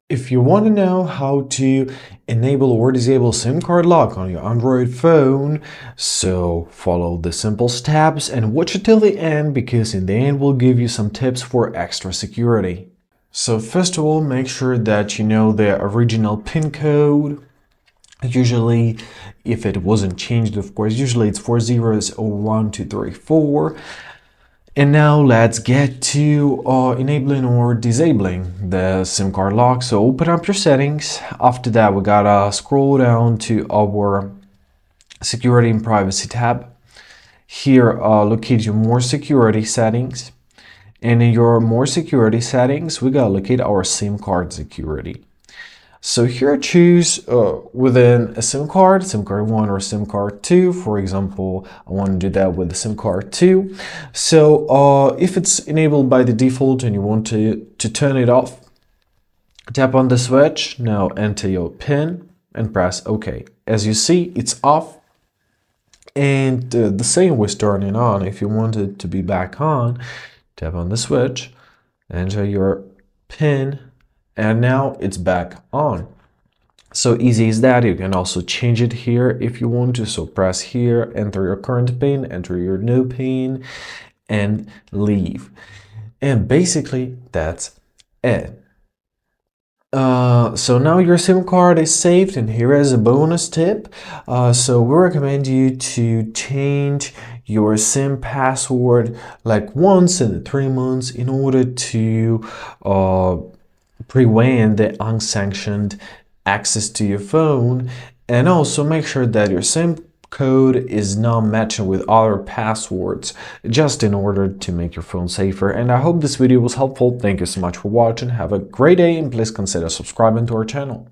If you want to know how to enable or disable SIM card lock on your Android phone, so follow the simple steps and watch it till the end, because in the end we'll give you some tips for extra security. So first of all, make sure that you know the original PIN code. Usually, if it wasn't changed, of course, usually it's 4 zeros or 1, 2, 3, 4. And now let's get to enabling or disabling the SIM card lock. So open up your settings. After that, we gotta scroll down to our security and privacy tab. Here, locate your more security settings. And in your more security settings, we gotta locate our SIM card security. So here choose within a SIM card 1 or SIM card 2. For example, I want to do that with the SIM card 2. So if it's enabled by the default and you want to turn it off, tap on the switch. Now enter your PIN and press OK. As you see, it's off. And the same with turning on. If you want it to be back on, tap on the switch, enter your PIN, and now it's back on. So easy as that. You can also change it here if you want to. So press here, enter your current PIN, enter your new PIN, and leave. And basically that's it. So now your SIM card is saved, and here is a bonus tip. So we recommend you to change your SIM password like once in 3 months in order to prevent the unsanctioned access to your phone, and also make sure that your SIM code is not matching with other passwords, just in order to make your phone safer. And I hope this video was helpful. Thank you so much for watching. Have a great day, and please consider subscribing to our channel.